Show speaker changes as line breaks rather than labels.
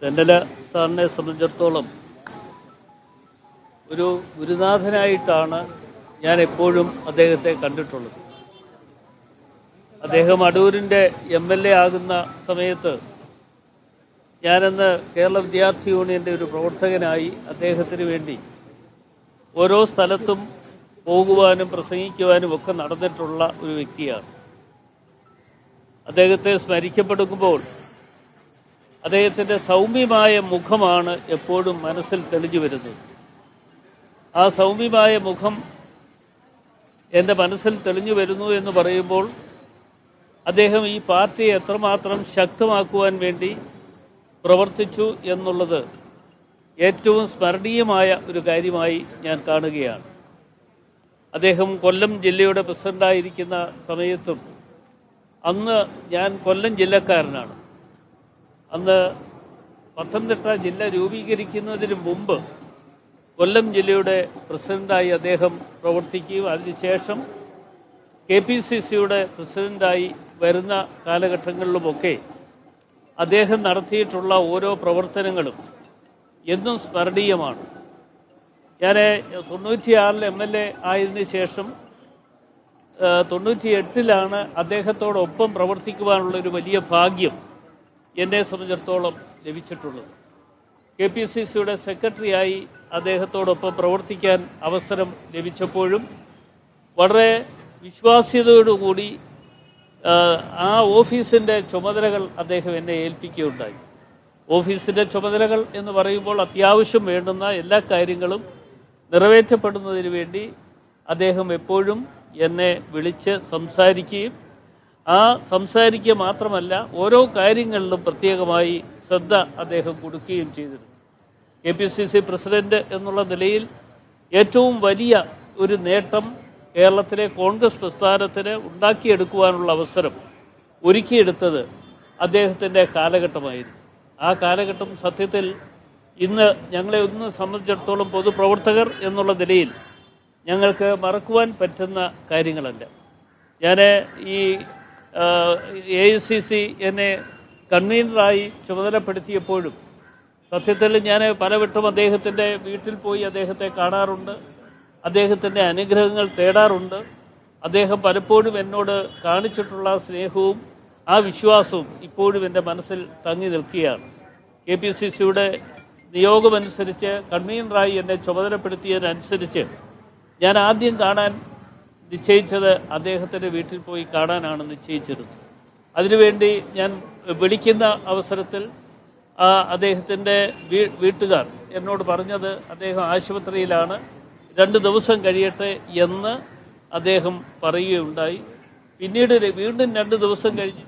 തെന്നല സാറിനെ സംബന്ധിച്ചിടത്തോളം ഒരു ഗുരുനാഥനായിട്ടാണ് ഞാൻ എപ്പോഴും അദ്ദേഹത്തെ കണ്ടിട്ടുള്ളത്. അദ്ദേഹം അടൂരിൻ്റെ MLA ആകുന്ന സമയത്ത് ഞാനന്ന് കേരള വിദ്യാർത്ഥി യൂണിയൻ്റെ ഒരു പ്രവർത്തകനായി അദ്ദേഹത്തിന് വേണ്ടി ഓരോ സ്ഥലത്തും പോകുവാനും പ്രസംഗിക്കുവാനും ഒക്കെ നടന്നിട്ടുള്ള ഒരു വ്യക്തിയാണ്. അദ്ദേഹത്തെ സ്മരിക്കപ്പെടുമ്പോൾ അദ്ദേഹത്തിൻ്റെ സൗമ്യമായ മുഖമാണ് എപ്പോഴും മനസ്സിൽ തെളിഞ്ഞു വരുന്നത്. ആ സൗമ്യമായ മുഖം എൻ്റെ മനസ്സിൽ തെളിഞ്ഞു വരുന്നു എന്ന് പറയുമ്പോൾ അദ്ദേഹം ഈ പാർട്ടിയെ എത്രമാത്രം ശക്തമാക്കുവാൻ വേണ്ടി പ്രവർത്തിച്ചു എന്നുള്ളത് ഏറ്റവും സ്മരണീയമായ ഒരു കാര്യമായി ഞാൻ കാണുകയാണ്. അദ്ദേഹം കൊല്ലം ജില്ലയുടെ പ്രസിഡൻ്റായിരിക്കുന്ന സമയത്തും അന്ന് ഞാൻ കൊല്ലം ജില്ലക്കാരനാണ്. അന്ന് പത്തനംതിട്ട ജില്ല രൂപീകരിക്കുന്നതിന് മുമ്പ് കൊല്ലം ജില്ലയുടെ പ്രസിഡൻ്റായി അദ്ദേഹം പ്രവർത്തിക്കുകയും അതിനുശേഷം KPCCയുടെ പ്രസിഡൻ്റായി വരുന്ന കാലഘട്ടങ്ങളിലുമൊക്കെ അദ്ദേഹം നടത്തിയിട്ടുള്ള ഓരോ പ്രവർത്തനങ്ങളും എന്നും സ്മരണീയമാണ്. ഞാൻ 96 MLA ആയതിനു ശേഷം 98 അദ്ദേഹത്തോടൊപ്പം പ്രവർത്തിക്കുവാനുള്ളൊരു വലിയ ഭാഗ്യം എന്നെ സംബന്ധിച്ചിടത്തോളം ലഭിച്ചിട്ടുള്ളത്. KPCCയുടെ സെക്രട്ടറിയായി അദ്ദേഹത്തോടൊപ്പം പ്രവർത്തിക്കാൻ അവസരം ലഭിച്ചപ്പോഴും വളരെ വിശ്വാസ്യതയോടുകൂടി ആ ഓഫീസിൻ്റെ ചുമതലകൾ അദ്ദേഹം എന്നെ ഏൽപ്പിക്കുകയുണ്ടായി. ഓഫീസിൻ്റെ ചുമതലകൾ എന്ന് പറയുമ്പോൾ അത്യാവശ്യം വേണ്ടുന്ന എല്ലാ കാര്യങ്ങളും നിറവേറ്റപ്പെടുന്നതിന് വേണ്ടി അദ്ദേഹം എപ്പോഴും എന്നെ വിളിച്ച് സംസാരിക്കുകയും സംസാരിക്കുക മാത്രമല്ല ഓരോ കാര്യങ്ങളിലും പ്രത്യേകമായി ശ്രദ്ധ അദ്ദേഹം കൊടുക്കുകയും ചെയ്തിരുന്നു. KPCC പ്രസിഡന്റ് എന്നുള്ള നിലയിൽ ഏറ്റവും വലിയ ഒരു നേട്ടം കേരളത്തിലെ കോൺഗ്രസ് പ്രസ്ഥാനത്തിന് ഉണ്ടാക്കിയെടുക്കുവാനുള്ള അവസരം ഒരുക്കിയെടുത്തത് അദ്ദേഹത്തിൻ്റെ കാലഘട്ടമായിരുന്നു. ആ കാലഘട്ടം സത്യത്തിൽ ഇന്ന് ഞങ്ങളെ ഒന്ന് സംബന്ധിച്ചിടത്തോളം പൊതുപ്രവർത്തകർ എന്നുള്ള നിലയിൽ ഞങ്ങൾക്ക് മറക്കുവാൻ പറ്റുന്ന കാര്യങ്ങളല്ല. ഞാൻ ഈ AICC എന്നെ കൺവീനറായി ചുമതലപ്പെടുത്തിയപ്പോഴും സത്യത്തിൽ ഞാൻ പലവട്ടം അദ്ദേഹത്തിൻ്റെ വീട്ടിൽ പോയി അദ്ദേഹത്തെ കാണാറുണ്ട്, അദ്ദേഹത്തിൻ്റെ അനുഗ്രഹങ്ങൾ തേടാറുണ്ട്. അദ്ദേഹം പലപ്പോഴും എന്നോട് കാണിച്ചിട്ടുള്ള സ്നേഹവും ആ വിശ്വാസവും ഇപ്പോഴും എൻ്റെ മനസ്സിൽ തങ്ങി നിൽക്കുകയാണ്. KPCCയുടെ നിയോഗമനുസരിച്ച് കൺവീനറായി എന്നെ ചുമതലപ്പെടുത്തിയതിനനുസരിച്ച് ഞാൻ ആദ്യം കാണാൻ നിശ്ചയിച്ചത് അദ്ദേഹത്തിൻ്റെ വീട്ടിൽ പോയി കാണാനാണ് നിശ്ചയിച്ചിരുന്നത്. അതിനുവേണ്ടി ഞാൻ വിളിക്കുന്ന അവസരത്തിൽ അദ്ദേഹത്തിൻ്റെ വീട്ടുകാർ എന്നോട് പറഞ്ഞത് അദ്ദേഹം ആശുപത്രിയിലാണ്, 2 ദിവസം കഴിയട്ടെ എന്ന് അദ്ദേഹം പറയുകയുണ്ടായി. പിന്നീട് വീണ്ടും 2 ദിവസം കഴിഞ്ഞ്